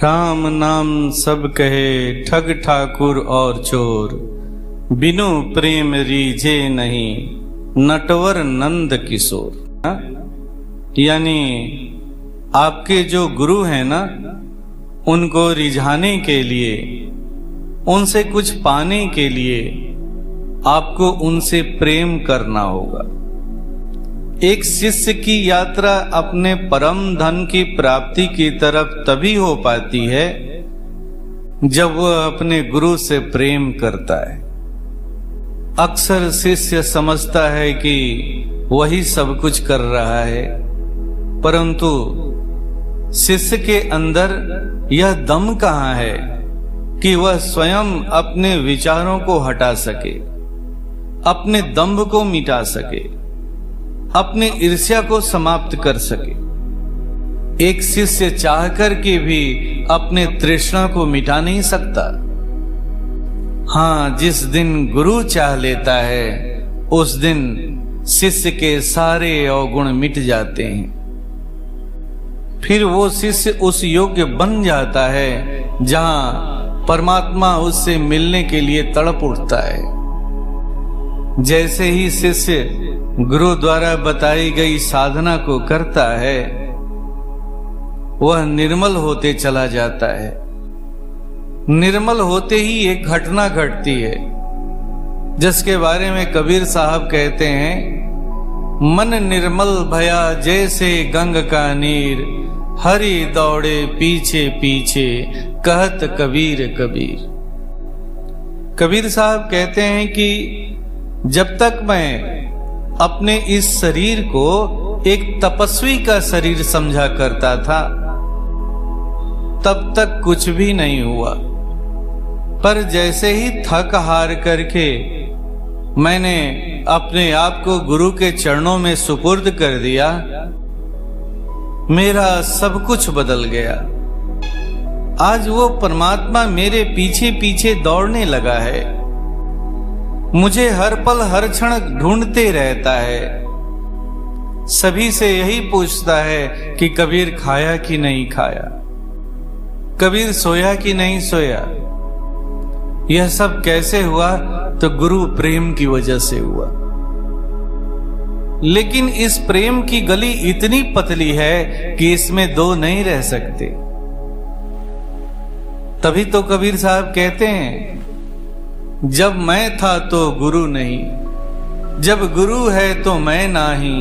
राम नाम सब कहे ठग ठाकुर और चोर, बिनु प्रेम रीझे नहीं नटवर नंद किशोर। यानी आपके जो गुरु हैं ना, उनको रिझाने के लिए, उनसे कुछ पाने के लिए आपको उनसे प्रेम करना होगा। एक शिष्य की यात्रा अपने परम धन की प्राप्ति की तरफ तभी हो पाती है जब वह अपने गुरु से प्रेम करता है। अक्सर शिष्य समझता है कि वही सब कुछ कर रहा है, परंतु शिष्य के अंदर यह दम कहाँ है कि वह स्वयं अपने विचारों को हटा सके, अपने दंभ को मिटा सके, अपनी ईर्ष्या को समाप्त कर सके। एक शिष्य चाहकर के भी अपने तृष्णा को मिटा नहीं सकता। हाँ, जिस दिन गुरु चाह लेता है उस दिन शिष्य के सारे अवगुण मिट जाते हैं। फिर वो शिष्य उस योग्य बन जाता है जहां परमात्मा उससे मिलने के लिए तड़प उठता है। जैसे ही शिष्य गुरु द्वारा बताई गई साधना को करता है, वह निर्मल होते चला जाता है। निर्मल होते ही एक घटना घटती है जिसके बारे में कबीर साहब कहते हैं, मन निर्मल भया जैसे गंग का नीर, हरि दौड़े पीछे पीछे कहत कबीर कबीर। कबीर साहब कहते हैं कि जब तक मैं अपने इस शरीर को एक तपस्वी का शरीर समझा करता था तब तक कुछ भी नहीं हुआ, पर जैसे ही थक हार करके मैंने अपने आप को गुरु के चरणों में सुपुर्द कर दिया, मेरा सब कुछ बदल गया। आज वो परमात्मा मेरे पीछे पीछे दौड़ने लगा है, मुझे हर पल हर क्षण ढूंढते रहता है, सभी से यही पूछता है कि कबीर खाया कि नहीं खाया, कबीर सोया कि नहीं सोया। यह सब कैसे हुआ? तो गुरु प्रेम की वजह से हुआ। लेकिन इस प्रेम की गली इतनी पतली है कि इसमें दो नहीं रह सकते। तभी तो कबीर साहब कहते हैं, जब मैं था तो गुरु नहीं, जब गुरु है तो मैं नाही,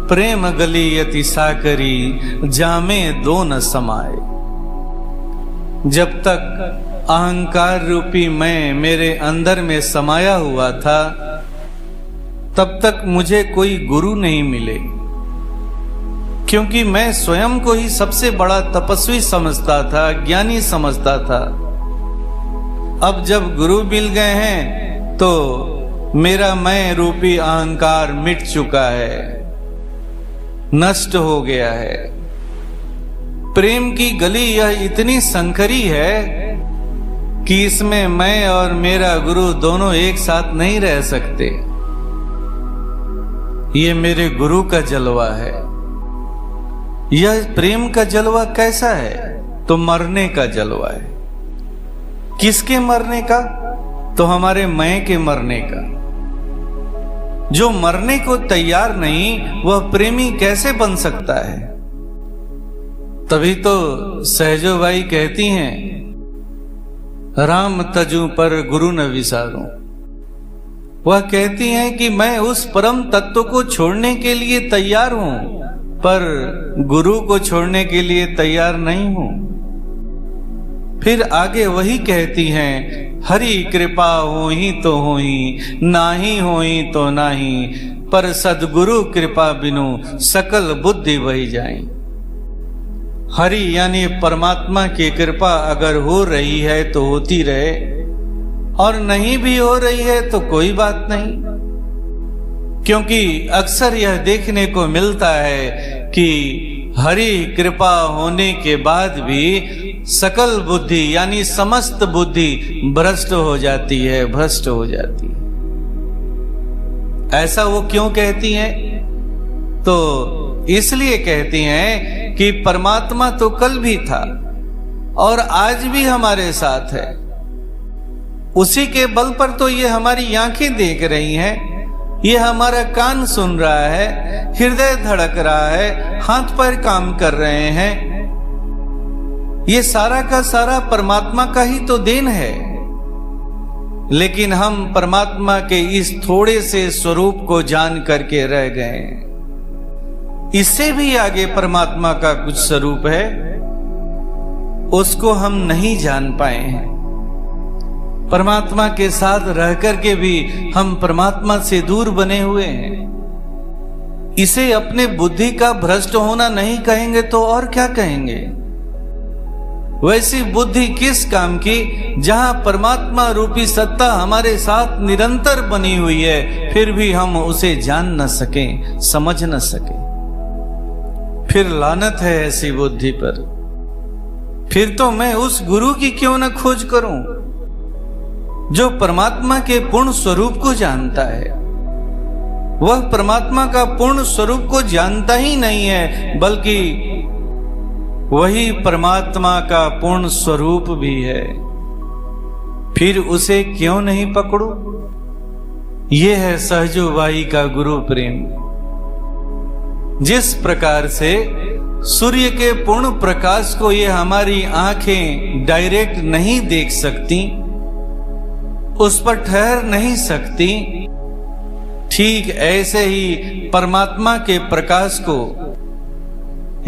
प्रेम गली अति साकरी, जामे दो न समाए। जब तक अहंकार रूपी मैं मेरे अंदर में समाया हुआ था, तब तक मुझे कोई गुरु नहीं मिले, क्योंकि मैं स्वयं को ही सबसे बड़ा तपस्वी समझता था, ज्ञानी समझता था। अब जब गुरु मिल गए हैं तो मेरा मैं रूपी अहंकार मिट चुका है, नष्ट हो गया है। प्रेम की गली यह इतनी संकरी है कि इसमें मैं और मेरा गुरु दोनों एक साथ नहीं रह सकते। ये मेरे गुरु का जलवा है। यह प्रेम का जलवा कैसा है? तो मरने का जलवा है। किसके मरने का? तो हमारे मैं के मरने का। जो मरने को तैयार नहीं वह प्रेमी कैसे बन सकता है? तभी तो सहजो बाई कहती हैं, राम तजू पर गुरु न विसारूं। वह कहती हैं कि मैं उस परम तत्व को छोड़ने के लिए तैयार हूं, पर गुरु को छोड़ने के लिए तैयार नहीं हूं। फिर आगे वही कहती हैं, हरि कृपा होही तो होही, नाही होही तो नाही, पर सदगुरु कृपा बिनु सकल बुद्धि वही जाए। हरि यानी परमात्मा की कृपा अगर हो रही है तो होती रहे, और नहीं भी हो रही है तो कोई बात नहीं, क्योंकि अक्सर यह देखने को मिलता है कि हरि कृपा होने के बाद भी सकल बुद्धि यानी समस्त बुद्धि भ्रष्ट हो जाती है, भ्रष्ट हो जाती है। ऐसा वो क्यों कहती हैं? तो इसलिए कहती हैं कि परमात्मा तो कल भी था और आज भी हमारे साथ है। उसी के बल पर तो ये हमारी आंखें देख रही हैं, ये हमारा कान सुन रहा है, हृदय धड़क रहा है, हाथ पैर काम कर रहे हैं। ये सारा का सारा परमात्मा का ही तो देन है। लेकिन हम परमात्मा के इस थोड़े से स्वरूप को जान करके रह गए। इससे भी आगे परमात्मा का कुछ स्वरूप है, उसको हम नहीं जान पाए हैं। परमात्मा के साथ रह करके भी हम परमात्मा से दूर बने हुए हैं। इसे अपने बुद्धि का भ्रष्ट होना नहीं कहेंगे तो और क्या कहेंगे। वैसी बुद्धि किस काम की जहां परमात्मा रूपी सत्ता हमारे साथ निरंतर बनी हुई है, फिर भी हम उसे जान न सकें, समझ न सकें। फिर लानत है ऐसी बुद्धि पर। फिर तो मैं उस गुरु की क्यों न खोज करूं जो परमात्मा के पूर्ण स्वरूप को जानता है। वह परमात्मा का पूर्ण स्वरूप को जानता ही नहीं है, बल्कि वही परमात्मा का पूर्ण स्वरूप भी है। फिर उसे क्यों नहीं पकड़ो। यह है सहजोबाई का गुरु प्रेम। जिस प्रकार से सूर्य के पूर्ण प्रकाश को ये हमारी आंखें डायरेक्ट नहीं देख सकती, उस पर ठहर नहीं सकती, ठीक ऐसे ही परमात्मा के प्रकाश को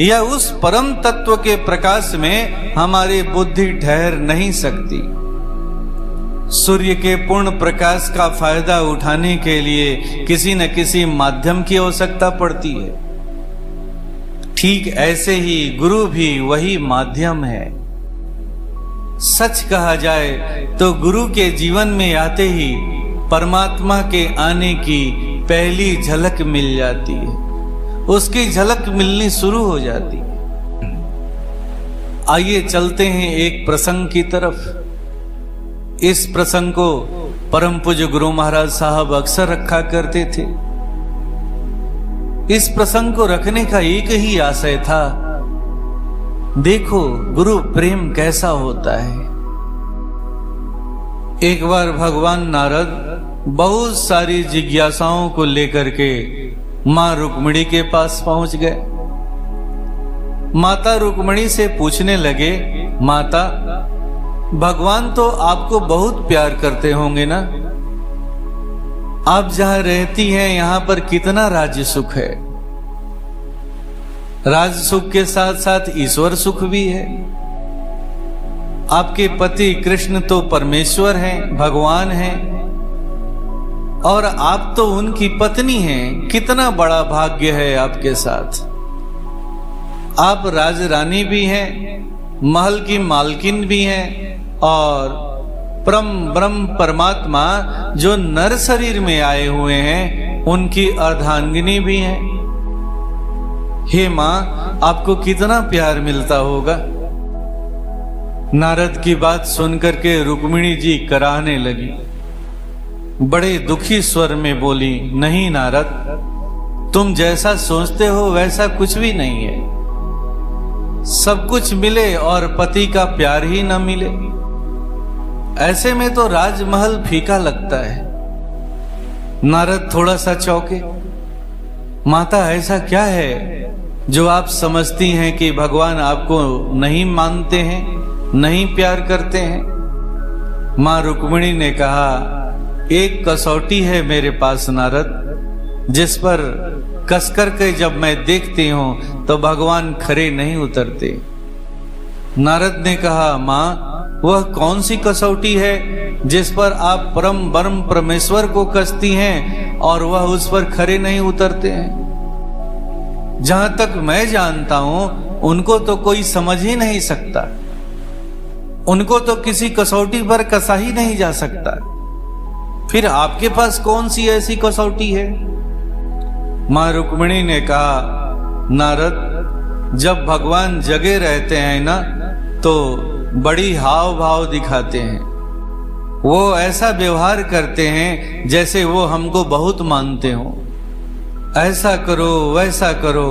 या उस परम तत्व के प्रकाश में हमारी बुद्धि ठहर नहीं सकती। सूर्य के पूर्ण प्रकाश का फायदा उठाने के लिए किसी न किसी माध्यम की आवश्यकता पड़ती है। ठीक ऐसे ही गुरु भी वही माध्यम है। सच कहा जाए तो गुरु के जीवन में आते ही परमात्मा के आने की पहली झलक मिल जाती है, उसकी झलक मिलनी शुरू हो जाती है। आइए चलते हैं एक प्रसंग की तरफ। इस प्रसंग को परम पूज्य गुरु महाराज साहब अक्सर रखा करते थे। इस प्रसंग को रखने का एक ही आशय था, देखो गुरु प्रेम कैसा होता है। एक बार भगवान नारद बहुत सारी जिज्ञासाओं को लेकर के मां रुक्मिणी के पास पहुंच गए। माता रुक्मिणी से पूछने लगे, माता भगवान तो आपको बहुत प्यार करते होंगे ना, आप जहां रहती हैं यहां पर कितना राज्य सुख है। राज सुख के साथ साथ ईश्वर सुख भी है। आपके पति कृष्ण तो परमेश्वर हैं, भगवान हैं, और आप तो उनकी पत्नी हैं। कितना बड़ा भाग्य है आपके साथ। आप राजरानी भी हैं, महल की मालकिन भी हैं, और ब्रह्म परमात्मा जो नर शरीर में आए हुए हैं उनकी अर्धांगिनी भी हैं। हे मां, आपको कितना प्यार मिलता होगा। नारद की बात सुनकर के रुक्मिणी जी कराहने लगी। बड़े दुखी स्वर में बोली, नहीं नारद, तुम जैसा सोचते हो वैसा कुछ भी नहीं है। सब कुछ मिले और पति का प्यार ही न मिले, ऐसे में तो राजमहल फीका लगता है। नारद थोड़ा सा चौंके। माता ऐसा क्या है जो आप समझती हैं कि भगवान आपको नहीं मानते हैं, नहीं प्यार करते हैं? मां रुक्मिणी ने कहा, एक कसौटी है मेरे पास नारद, जिस पर कसकर के जब मैं देखती हूं तो भगवान खरे नहीं उतरते। नारद ने कहा, मां वह कौन सी कसौटी है जिस पर आप परम ब्रह्म परमेश्वर को कसती हैं और वह उस पर खरे नहीं उतरते हैं? जहां तक मैं जानता हूं उनको तो कोई समझ ही नहीं सकता, उनको तो किसी कसौटी पर कसा ही नहीं जा सकता। फिर आपके पास कौन सी ऐसी कसौटी है? मां रुक्मिणी ने कहा, नारद जब भगवान जगे रहते हैं ना तो बड़ी हाव भाव दिखाते हैं। वो ऐसा व्यवहार करते हैं जैसे वो हमको बहुत मानते हो। ऐसा करो वैसा करो,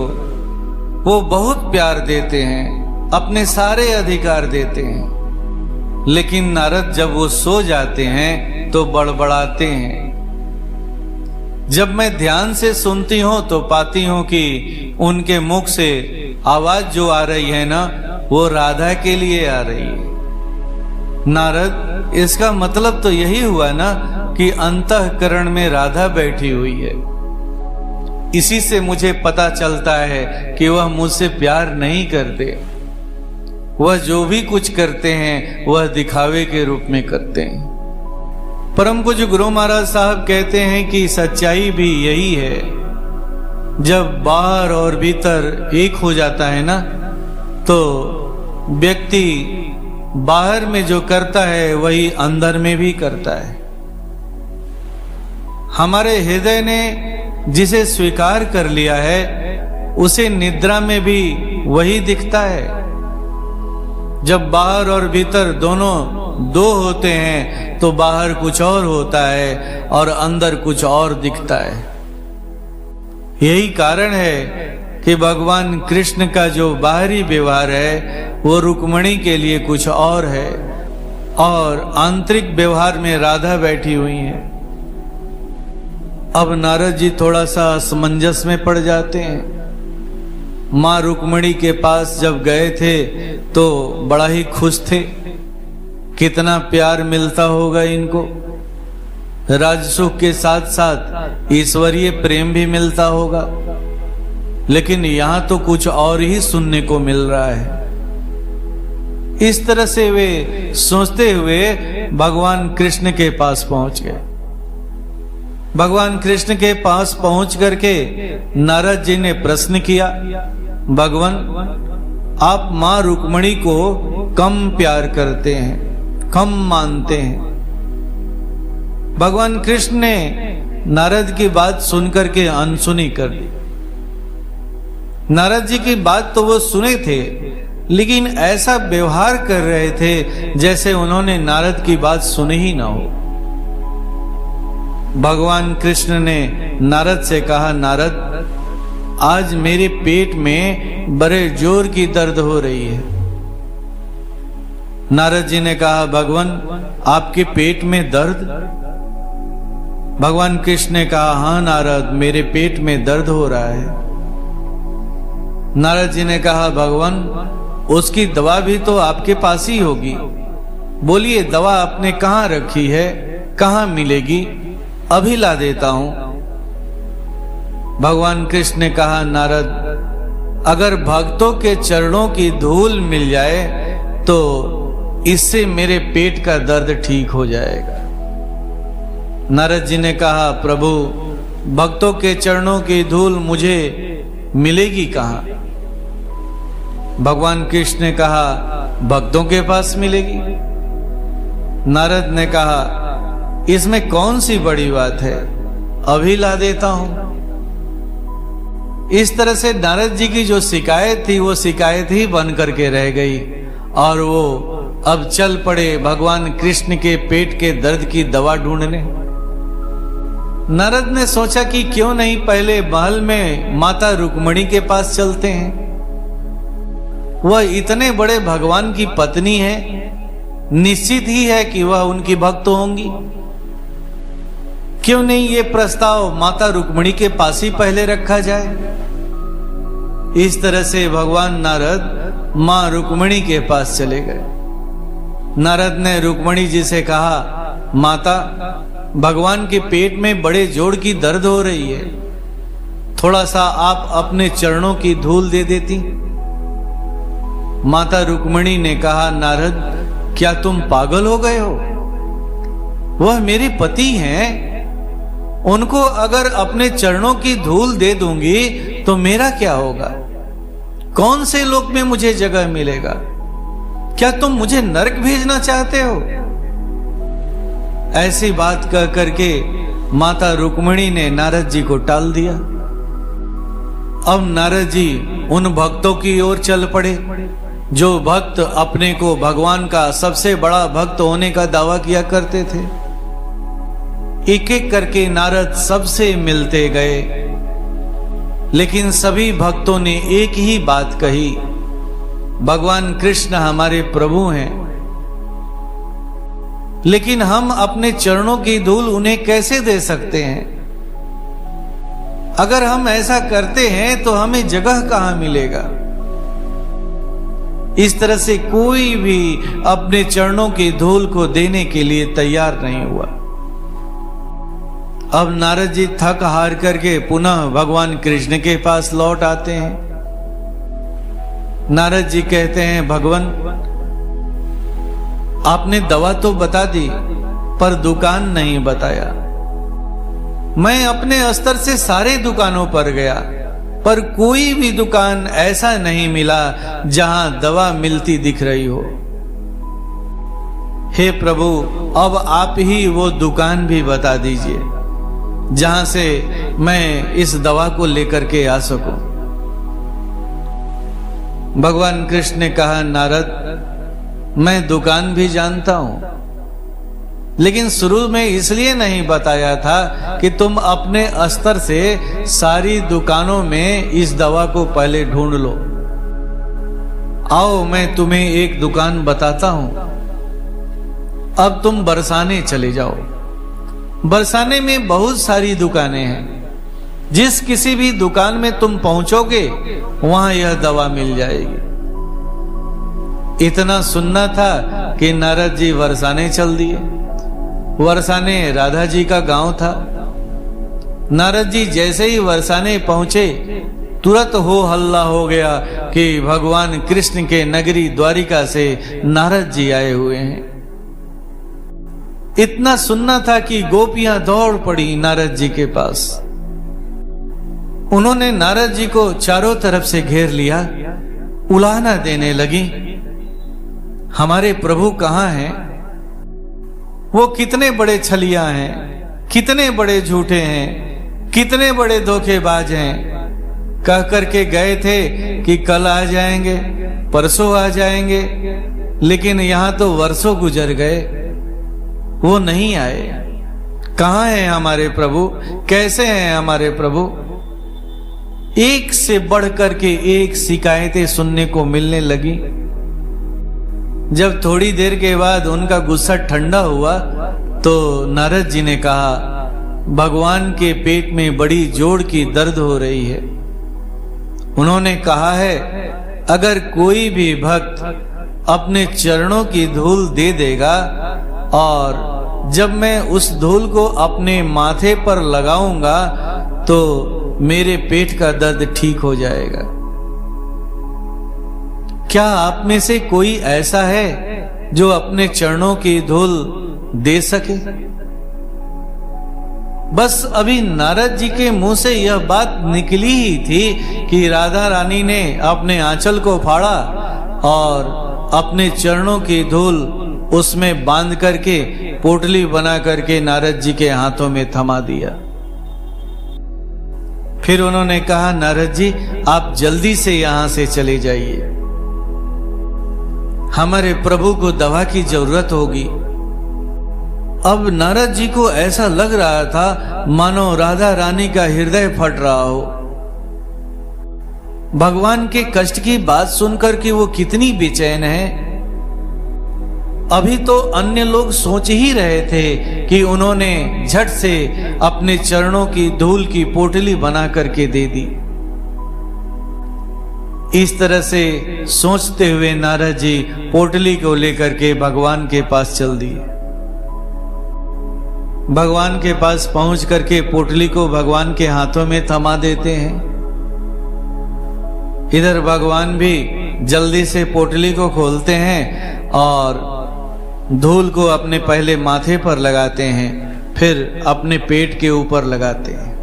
वो बहुत प्यार देते हैं। अपने सारे अधिकार देते हैं, लेकिन नारद जब वो सो जाते हैं तो बड़बड़ाते हैं। जब मैं ध्यान से सुनती हूं तो पाती हूं कि उनके मुख से आवाज जो आ रही है ना, वो राधा के लिए आ रही है। नारद, इसका मतलब तो यही हुआ ना कि अंतःकरण में राधा बैठी हुई है। इसी से मुझे पता चलता है कि वह मुझसे प्यार नहीं करते। वह जो भी कुछ करते हैं वह दिखावे के रूप में करते हैं। परम पूज्य गुरु महाराज साहब कहते हैं कि सच्चाई भी यही है। जब बाहर और भीतर एक हो जाता है ना, तो व्यक्ति बाहर में जो करता है वही अंदर में भी करता है। हमारे हृदय ने जिसे स्वीकार कर लिया है, उसे निद्रा में भी वही दिखता है। जब बाहर और भीतर दोनों दो होते हैं तो बाहर कुछ और होता है और अंदर कुछ और दिखता है। यही कारण है कि भगवान कृष्ण का जो बाहरी व्यवहार है वो रुक्मिणी के लिए कुछ और है, और आंतरिक व्यवहार में राधा बैठी हुई है। अब नारद जी थोड़ा सा असमंजस में पड़ जाते हैं। मां रुक्मिणी के पास जब गए थे तो बड़ा ही खुश थे, कितना प्यार मिलता होगा इनको। राजसुख के साथ साथ ईश्वरीय प्रेम भी मिलता होगा, लेकिन यहां तो कुछ और ही सुनने को मिल रहा है। इस तरह से वे सोचते हुए भगवान कृष्ण के पास पहुंच गए। भगवान कृष्ण के पास पहुंच करके नारद जी ने प्रश्न किया, भगवान, आप मां रुक्मिणी को कम प्यार करते हैं, कम मानते हैं। भगवान कृष्ण ने नारद की बात सुनकर के अनसुनी कर दी। नारद जी की बात तो वो सुने थे, लेकिन ऐसा व्यवहार कर रहे थे जैसे उन्होंने नारद की बात सुनी ही ना हो। भगवान कृष्ण ने नारद से कहा, नारद, आज मेरे पेट में बड़े जोर की दर्द हो रही है। नारद जी ने कहा, भगवान, आपके पेट में दर्द? भगवान कृष्ण ने कहा, हाँ नारद, मेरे पेट में दर्द हो रहा है। नारद जी ने कहा, भगवान, उसकी दवा भी तो आपके पास ही होगी। बोलिए, दवा आपने कहां रखी है, कहां मिलेगी? अभी ला देता हूं। भगवान कृष्ण ने कहा, नारद, अगर भक्तों के चरणों की धूल मिल जाए तो इससे मेरे पेट का दर्द ठीक हो जाएगा। नारद जी ने कहा, प्रभु, भक्तों के चरणों की धूल मुझे मिलेगी कहां? भगवान कृष्ण ने कहा, भक्तों के पास मिलेगी। नारद ने कहा, इसमें कौन सी बड़ी बात है, अभी ला देता हूं। इस तरह से नारद जी की जो शिकायत थी वो शिकायत ही बन करके रह गई, और वो अब चल पड़े भगवान कृष्ण के पेट के दर्द की दवा ढूंढने। नारद ने सोचा कि क्यों नहीं पहले महल में माता रुक्मिणी के पास चलते हैं। वह इतने बड़े भगवान की पत्नी है, निश्चित ही है कि वह उनकी भक्त होंगी। क्यों नहीं ये प्रस्ताव माता रुक्मिणी के पास ही पहले रखा जाए। इस तरह से भगवान नारद मां रुक्मिणी के पास चले गए। नारद ने रुक्मिणी जी से कहा, माता, भगवान के पेट में बड़े जोर की दर्द हो रही है, थोड़ा सा आप अपने चरणों की धूल दे देती। माता रुक्मिणी ने कहा, नारद, क्या तुम पागल हो गए हो? वह मेरे पति हैं, उनको अगर अपने चरणों की धूल दे दूंगी तो मेरा क्या होगा? कौन से लोक में मुझे जगह मिलेगा? क्या तुम मुझे नरक भेजना चाहते हो? ऐसी बात कह करके माता रुक्मिणी ने नारद जी को टाल दिया। अब नारद जी उन भक्तों की ओर चल पड़े जो भक्त अपने को भगवान का सबसे बड़ा भक्त होने का दावा किया करते थे। एक एक करके नारद सबसे मिलते गए, लेकिन सभी भक्तों ने एक ही बात कही, भगवान कृष्ण हमारे प्रभु हैं, लेकिन हम अपने चरणों की धूल उन्हें कैसे दे सकते हैं? अगर हम ऐसा करते हैं तो हमें जगह कहां मिलेगा? इस तरह से कोई भी अपने चरणों की धूल को देने के लिए तैयार नहीं हुआ। अब नारद जी थक हार करके पुनः भगवान कृष्ण के पास लौट आते हैं। नारद जी कहते हैं, भगवान आपने दवा तो बता दी पर दुकान नहीं बताया। मैं अपने स्तर से सारे दुकानों पर गया पर कोई भी दुकान ऐसा नहीं मिला जहां दवा मिलती दिख रही हो। हे प्रभु, अब आप ही वो दुकान भी बता दीजिए जहां से मैं इस दवा को लेकर के आ सकूं। भगवान कृष्ण ने कहा, नारद मैं दुकान भी जानता हूं, लेकिन शुरू में इसलिए नहीं बताया था कि तुम अपने स्तर से सारी दुकानों में इस दवा को पहले ढूंढ लो। आओ मैं तुम्हें एक दुकान बताता हूं। अब तुम बरसाने चले जाओ। बरसाने में बहुत सारी दुकानें हैं। जिस किसी भी दुकान में तुम पहुंचोगे वहां यह दवा मिल जाएगी। इतना सुनना था कि नारद जी बरसाने चल दिए। वरसाने राधा जी का गांव था। नारद जी जैसे ही वरसाने पहुंचे तुरंत हो हल्ला हो गया कि भगवान कृष्ण के नगरी द्वारिका से नारद जी आए हुए हैं। इतना सुनना था कि गोपियां दौड़ पड़ी नारद जी के पास। उन्होंने नारद जी को चारों तरफ से घेर लिया, उलाहना देने लगी, हमारे प्रभु कहां हैं? वो कितने बड़े छलिया हैं, कितने बड़े झूठे हैं, कितने बड़े धोखेबाज हैं। कह करके गए थे कि कल आ जाएंगे, परसों आ जाएंगे, लेकिन यहां तो वर्षों गुजर गए, वो नहीं आए। कहां हैं हमारे प्रभु? कैसे हैं हमारे प्रभु? एक से बढ़ करके एक शिकायतें सुनने को मिलने लगी। जब थोड़ी देर के बाद उनका गुस्सा ठंडा हुआ तो नारद जी ने कहा, भगवान के पेट में बड़ी जोड़ की दर्द हो रही है। उन्होंने कहा है, अगर कोई भी भक्त अपने चरणों की धूल दे देगा और जब मैं उस धूल को अपने माथे पर लगाऊंगा तो मेरे पेट का दर्द ठीक हो जाएगा। क्या आप में से कोई ऐसा है जो अपने चरणों की धूल दे सके? बस अभी नारद जी के मुंह से यह बात निकली ही थी कि राधा रानी ने अपने आंचल को फाड़ा और अपने चरणों की धूल उसमें बांध करके पोटली बना करके नारद जी के हाथों में थमा दिया। फिर उन्होंने कहा, नारद जी आप जल्दी से यहां से चले जाइए, हमारे प्रभु को दवा की जरूरत होगी। अब नारद जी को ऐसा लग रहा था मानो राधा रानी का हृदय फट रहा हो। भगवान के कष्ट की बात सुनकर कि वो कितनी बेचैन है। अभी तो अन्य लोग सोच ही रहे थे कि उन्होंने झट से अपने चरणों की धूल की पोटली बना करके दे दी। इस तरह से सोचते हुए नारद जी पोटली को लेकर के भगवान के पास चल दिए। भगवान के पास पहुंच करके पोटली को भगवान के हाथों में थमा देते हैं। इधर भगवान भी जल्दी से पोटली को खोलते हैं और धूल को अपने पहले माथे पर लगाते हैं, फिर अपने पेट के ऊपर लगाते हैं।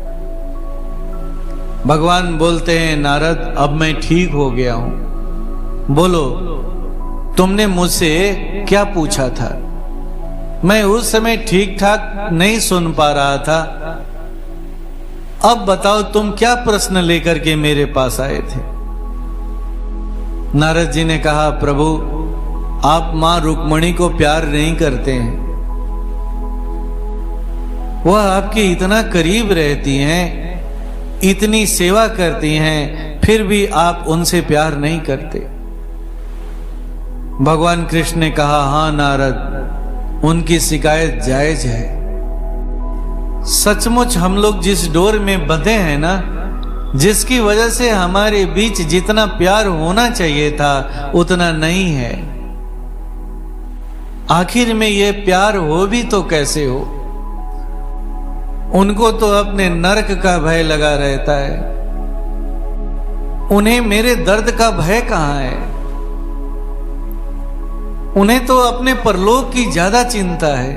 भगवान बोलते हैं, नारद अब मैं ठीक हो गया हूं। बोलो, तुमने मुझसे क्या पूछा था? मैं उस समय ठीक ठाक नहीं सुन पा रहा था। अब बताओ तुम क्या प्रश्न लेकर के मेरे पास आए थे? नारद जी ने कहा, प्रभु आप मां रुक्मणी को प्यार नहीं करते हैं। वह आपके इतना करीब रहती हैं, इतनी सेवा करती हैं, फिर भी आप उनसे प्यार नहीं करते। भगवान कृष्ण ने कहा, हाँ नारद, उनकी शिकायत जायज है। सचमुच हम लोग जिस डोर में बंधे हैं ना, जिसकी वजह से हमारे बीच जितना प्यार होना चाहिए था उतना नहीं है, आखिर में ये प्यार हो भी तो कैसे हो। उनको तो अपने नरक का भय लगा रहता है, उन्हें मेरे दर्द का भय कहां है। उन्हें तो अपने परलोक की ज्यादा चिंता है।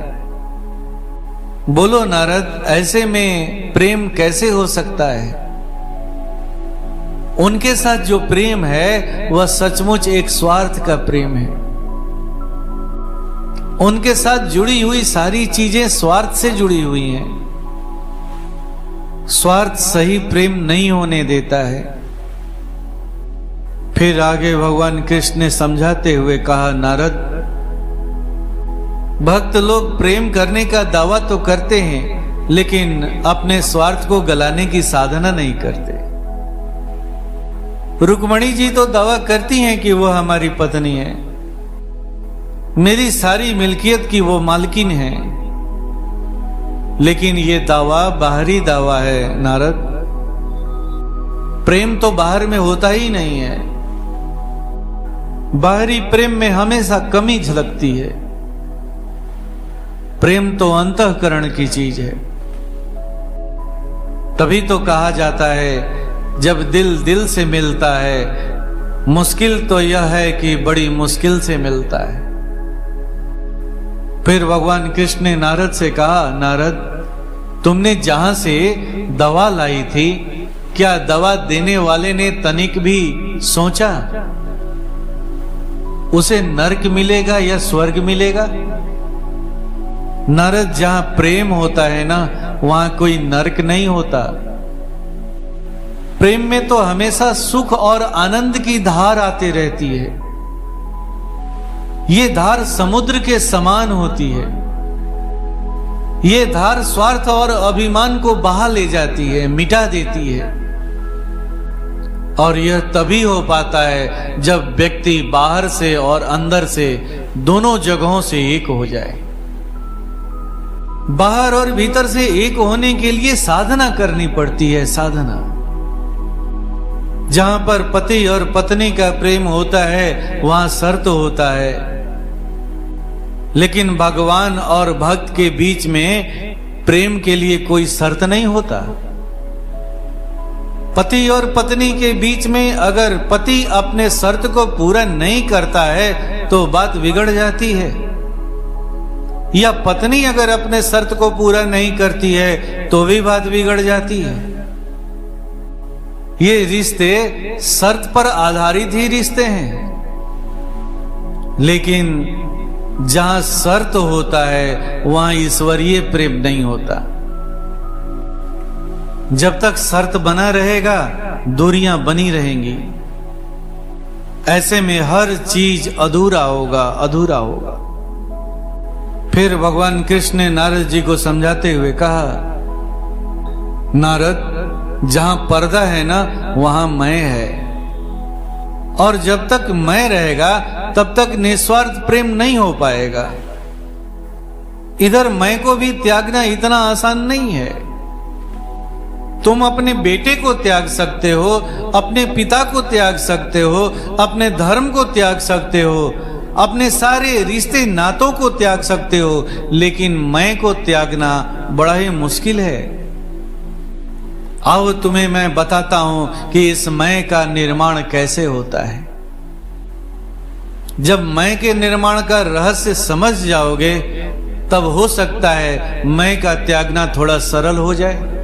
बोलो नारद, ऐसे में प्रेम कैसे हो सकता है। उनके साथ जो प्रेम है वह सचमुच एक स्वार्थ का प्रेम है। उनके साथ जुड़ी हुई सारी चीजें स्वार्थ से जुड़ी हुई हैं। स्वार्थ सही प्रेम नहीं होने देता है। फिर आगे भगवान कृष्ण ने समझाते हुए कहा, नारद, भक्त लोग प्रेम करने का दावा तो करते हैं, लेकिन अपने स्वार्थ को गलाने की साधना नहीं करते। रुक्मणी जी तो दावा करती हैं कि वह हमारी पत्नी है, मेरी सारी मिल्कियत की वो मालकिन है, लेकिन ये दावा बाहरी दावा है नारद। प्रेम तो बाहर में होता ही नहीं है। बाहरी प्रेम में हमेशा कमी झलकती है। प्रेम तो अंतःकरण की चीज है। तभी तो कहा जाता है, जब दिल दिल से मिलता है, मुश्किल तो यह है कि बड़ी मुश्किल से मिलता है। फिर भगवान कृष्ण ने नारद से कहा, नारद, तुमने जहां से दवा लाई थी, क्या दवा देने वाले ने तनिक भी सोचा उसे नरक मिलेगा या स्वर्ग मिलेगा। नारद, जहां प्रेम होता है ना, वहां कोई नरक नहीं होता। प्रेम में तो हमेशा सुख और आनंद की धार आती रहती है। ये धार समुद्र के समान होती है। ये धार स्वार्थ और अभिमान को बहा ले जाती है, मिटा देती है। और यह तभी हो पाता है जब व्यक्ति बाहर से और अंदर से दोनों जगहों से एक हो जाए। बाहर और भीतर से एक होने के लिए साधना करनी पड़ती है, साधना। जहां पर पति और पत्नी का प्रेम होता है वहां शर्त होता है, लेकिन भगवान और भक्त के बीच में प्रेम के लिए कोई शर्त नहीं होता। पति और पत्नी के बीच में अगर पति अपने शर्त को पूरा नहीं करता है तो बात बिगड़ जाती है, या पत्नी अगर अपने शर्त को पूरा नहीं करती है तो भी बात बिगड़ जाती है। ये रिश्ते शर्त पर आधारित ही रिश्ते हैं, लेकिन जहां शर्त होता है वहां ईश्वरीय प्रेम नहीं होता। जब तक शर्त बना रहेगा दूरियां बनी रहेंगी। ऐसे में हर चीज अधूरा होगा, अधूरा होगा। फिर भगवान कृष्ण ने नारद जी को समझाते हुए कहा, नारद, जहां पर्दा है ना वहां मैं है, और जब तक मैं रहेगा तब तक निस्वार्थ प्रेम नहीं हो पाएगा। इधर मैं को भी त्यागना इतना आसान नहीं है। तुम अपने बेटे को त्याग सकते हो, अपने पिता को त्याग सकते हो, अपने धर्म को त्याग सकते हो, अपने सारे रिश्ते नातों को त्याग सकते हो, लेकिन मैं को त्यागना बड़ा ही मुश्किल है। आओ तुम्हें मैं बताता हूं कि इस मैं का निर्माण कैसे होता है। जब मैं के निर्माण का रहस्य समझ जाओगे तब हो सकता है मैं का त्यागना थोड़ा सरल हो जाए।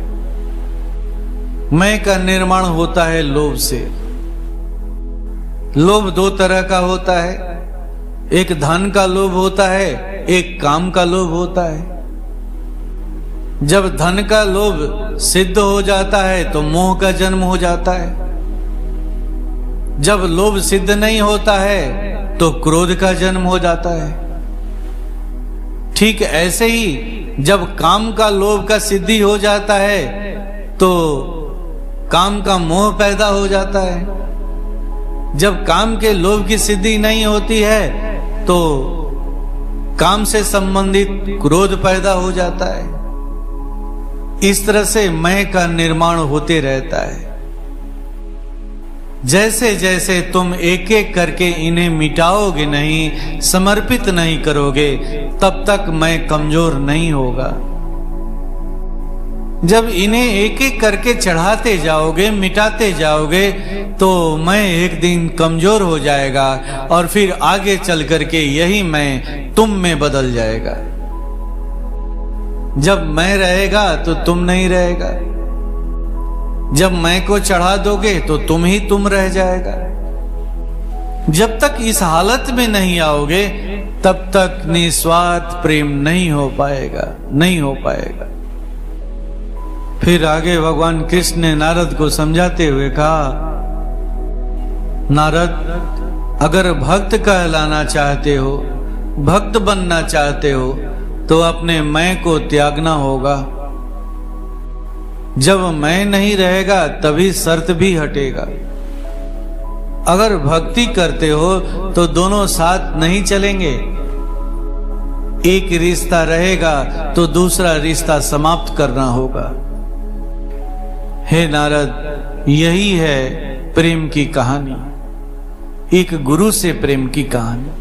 मैं का निर्माण होता है लोभ से। लोभ दो तरह का होता है, एक धन का लोभ होता है, एक काम का लोभ होता है। जब धन का लोभ सिद्ध हो जाता है तो मोह का जन्म हो जाता है। जब लोभ सिद्ध नहीं होता है तो क्रोध का जन्म हो जाता है। ठीक ऐसे ही जब काम का लोभ का सिद्धि हो जाता है तो काम का मोह पैदा हो जाता है। जब काम के लोभ की सिद्धि नहीं होती है तो काम से संबंधित क्रोध पैदा हो जाता है। इस तरह से मैं का निर्माण होते रहता है। जैसे जैसे तुम एक एक करके इन्हें मिटाओगे नहीं, समर्पित नहीं करोगे, तब तक मैं कमजोर नहीं होगा। जब इन्हें एक एक करके चढ़ाते जाओगे, मिटाते जाओगे, तो मैं एक दिन कमजोर हो जाएगा और फिर आगे चल करके यही मैं तुम में बदल जाएगा। जब मैं रहेगा तो तुम नहीं रहेगा, जब मैं को चढ़ा दोगे तो तुम ही तुम रह जाएगा। जब तक इस हालत में नहीं आओगे तब तक निस्वार्थ प्रेम नहीं हो पाएगा, नहीं हो पाएगा। फिर आगे भगवान कृष्ण ने नारद को समझाते हुए कहा, नारद, अगर भक्त कहलाना चाहते हो, भक्त बनना चाहते हो, तो अपने मैं को त्यागना होगा। जब मैं नहीं रहेगा तभी शर्त भी हटेगा। अगर भक्ति करते हो तो दोनों साथ नहीं चलेंगे। एक रिश्ता रहेगा तो दूसरा रिश्ता समाप्त करना होगा। हे नारद, यही है प्रेम की कहानी, एक गुरु से प्रेम की कहानी।